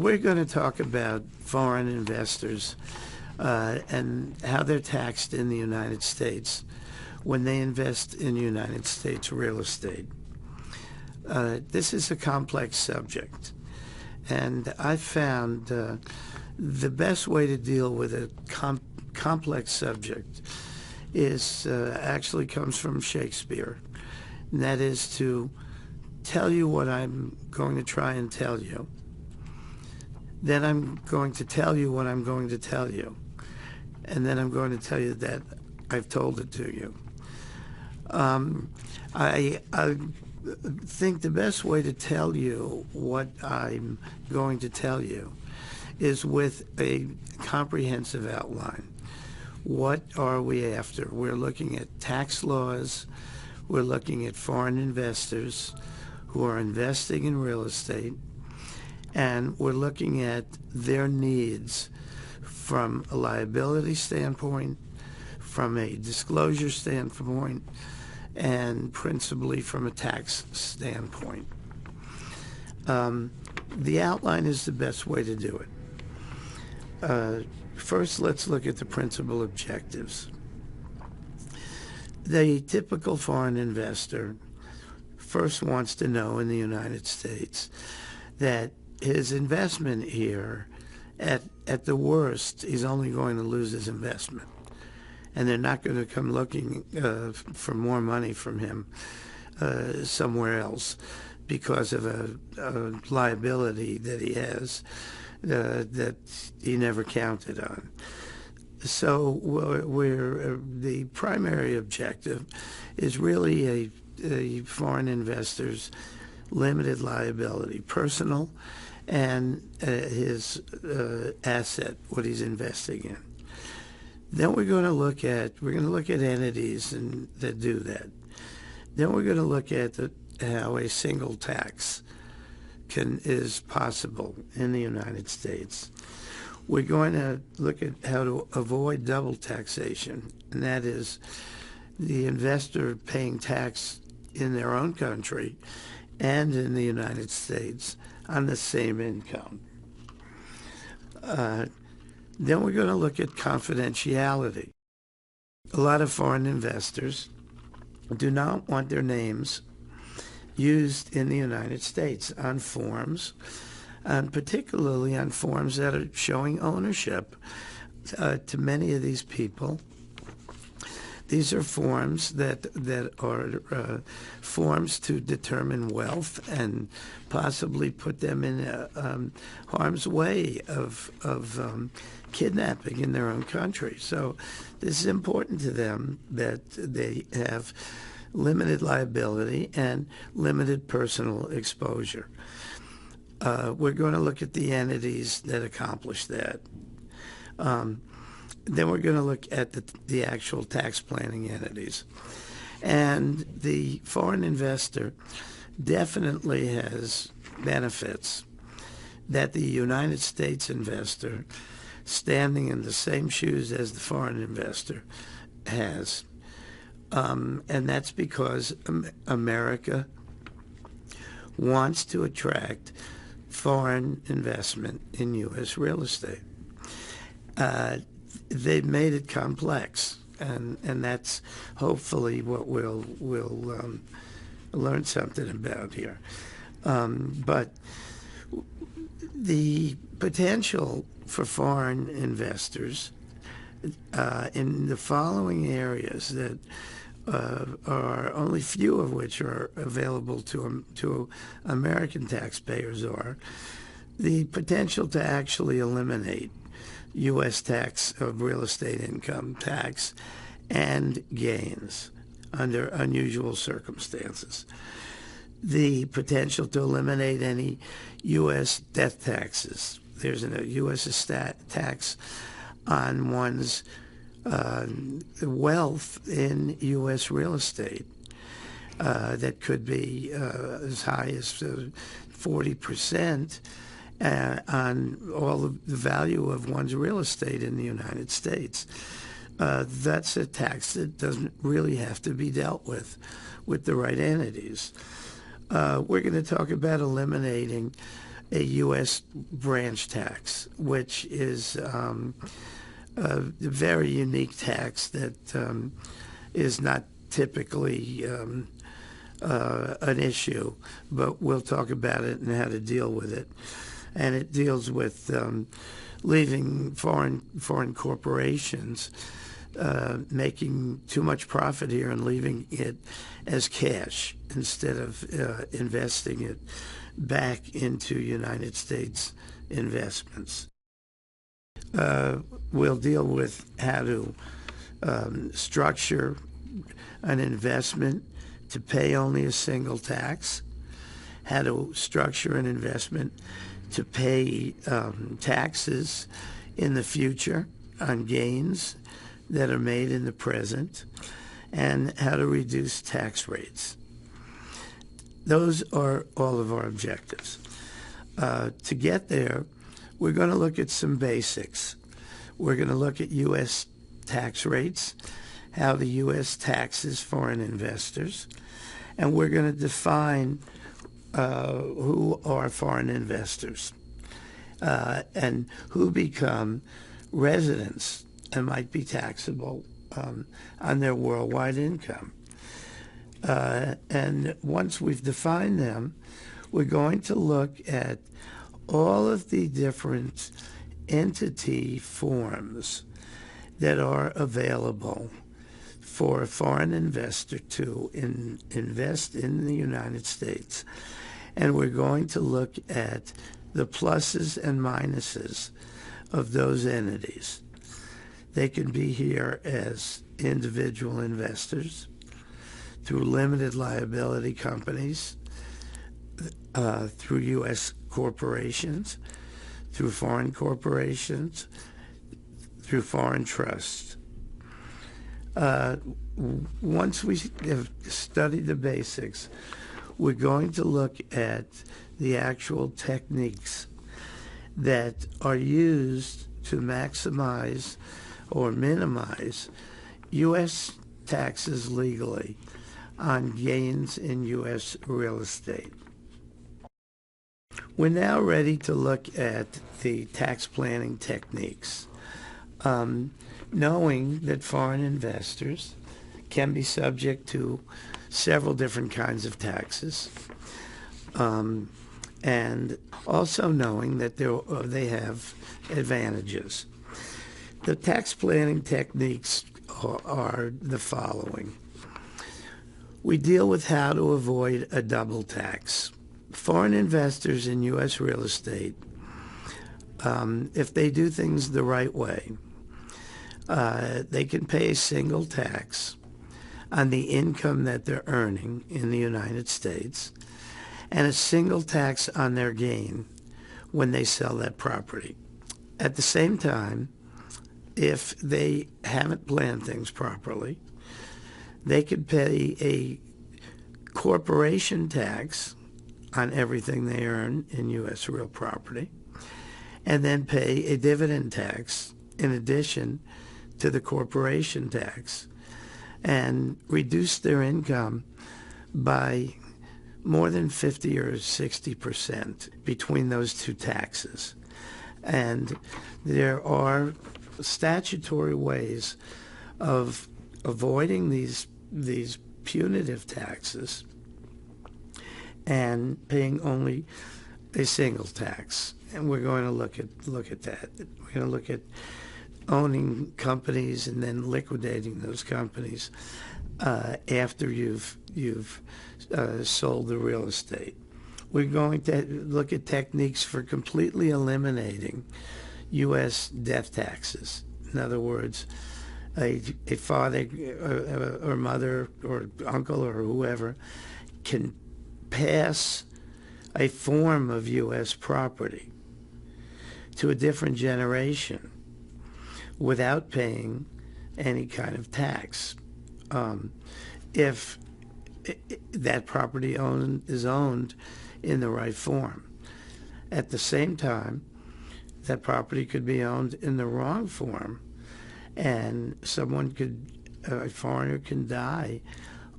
we're going to talk about foreign investors and how they're taxed in the United States when they invest in United States real estate. This is a complex subject, and I found the best way to deal with a complex subject is actually comes from Shakespeare, and that is to tell you what I'm going to try and tell you. Then I'm going to tell you what I'm going to tell you. And then I'm going to tell you that I've told it to you. I think the best way to tell you what I'm going to tell you is with a comprehensive outline. What are we after? We're looking at tax laws. We're looking at foreign investors who are investing in real estate. And we're looking at their needs from a liability standpoint, from a disclosure standpoint, and principally from a tax standpoint. The outline is the best way to do it. First, let's look at the principal objectives. The typical foreign investor first wants to know in the United States that his investment here, at the worst, he's only going to lose his investment. And they're not going to come looking for more money from him somewhere else because of a liability that he has that he never counted on. So the primary objective is really a foreign investor's limited liability, personal, and his asset, what he's investing in. Then we're going to look at entities that do that. Then we're going to look at how a single tax is possible in the United States. We're going to look at how to avoid double taxation, and that is the investor paying tax in their own country and in the United States on the same income. Then we're going to look at confidentiality. A lot of foreign investors do not want their names used in the United States on forms, and particularly on forms that are showing ownership to many of these people. These are forms that are forms to determine wealth and possibly put them in harm's way of kidnapping in their own country. So this is important to them that they have limited liability and limited personal exposure. We're going to look at the entities that accomplish that. Then we're going to look at the actual tax planning entities. And the foreign investor definitely has benefits that the United States investor, standing in the same shoes as the foreign investor, has. And that's because America wants to attract foreign investment in U.S. real estate. They've made it complex, and that's hopefully what we'll learn something about here. But the potential for foreign investors in the following areas that are only few of which are available to American taxpayers are the potential to actually eliminate U.S. tax of real estate income tax and gains under unusual circumstances. The potential to eliminate any U.S. death taxes. There's a U.S. tax on one's wealth in U.S. real estate that could be as high as 40% on all of the value of one's real estate in the United States. That's a tax that doesn't really have to be dealt with the right entities. We're going to talk about eliminating a U.S. branch tax, which is a very unique tax that is not typically an issue, but we'll talk about it and how to deal with it. And it deals with leaving foreign corporations making too much profit here and leaving it as cash instead of investing it back into United States investments. We'll deal with how to structure an investment to pay only a single tax, how to structure an investment to pay taxes in the future on gains that are made in the present, and how to reduce tax rates. Those are all of our objectives. To get there, we're going to look at some basics. We're going to look at U.S. tax rates, how the U.S. taxes foreign investors, and we're going to define who are foreign investors and who become residents and might be taxable on their worldwide income. And once we've defined them, we're going to look at all of the different entity forms that are available for a foreign investor to invest in the United States. And we're going to look at the pluses and minuses of those entities. They can be here as individual investors, through limited liability companies, through U.S. corporations, through foreign corporations, through foreign trusts. Once we have studied the basics, we're going to look at the actual techniques that are used to maximize or minimize U.S. taxes legally on gains in U.S. real estate. We're now ready to look at the tax planning techniques, knowing that foreign investors can be subject to several different kinds of taxes, and also knowing that they have advantages. The tax planning techniques are the following. We deal with how to avoid a double tax. Foreign investors in U.S. real estate, if they do things the right way, they can pay a single tax on the income that they're earning in the United States and a single tax on their gain when they sell that property. At the same time, if they haven't planned things properly, they could pay a corporation tax on everything they earn in U.S. real property, and then pay a dividend tax in addition to the corporation tax, and reduce their income by more than 50 or 60% between those two taxes. And there are statutory ways of avoiding these punitive taxes and paying only a single tax. And we're going to look at that. We're going to look at owning companies and then liquidating those companies after you've sold the real estate. We're going to look at techniques for completely eliminating U.S. death taxes. In other words, a father or mother or uncle or whoever can pass a form of U.S. property to a different generation without paying any kind of tax if that property is owned in the right form. At the same time, that property could be owned in the wrong form, and a foreigner can die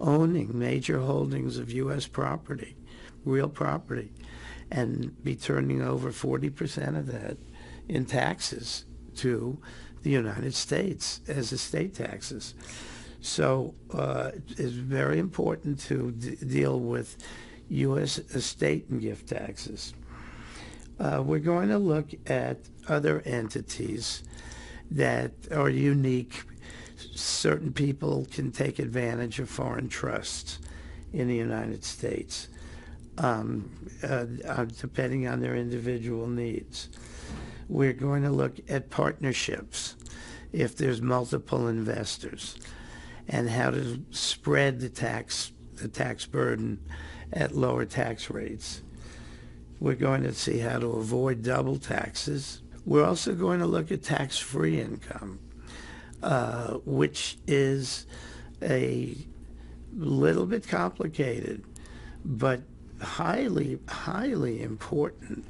owning major holdings of U.S. property, real property, and be turning over 40% of that in taxes to the United States as estate taxes. So it's very important to deal with U.S. estate and gift taxes. We're going to look at other entities that are unique. Certain people can take advantage of foreign trusts in the United States, depending on their individual needs. We're going to look at partnerships, if there's multiple investors, and how to spread the tax burden at lower tax rates. We're going to see how to avoid double taxes. We're also going to look at tax-free income, which is a little bit complicated, but highly, highly important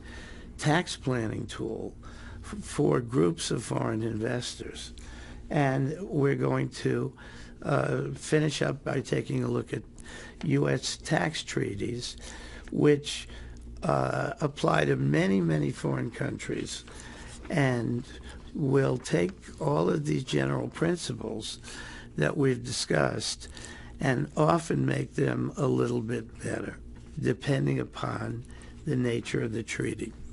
tax planning tool for groups of foreign investors. And we're going to finish up by taking a look at U.S. tax treaties, which apply to many, many foreign countries, and will take all of these general principles that we've discussed and often make them a little bit better, depending upon the nature of the treaty.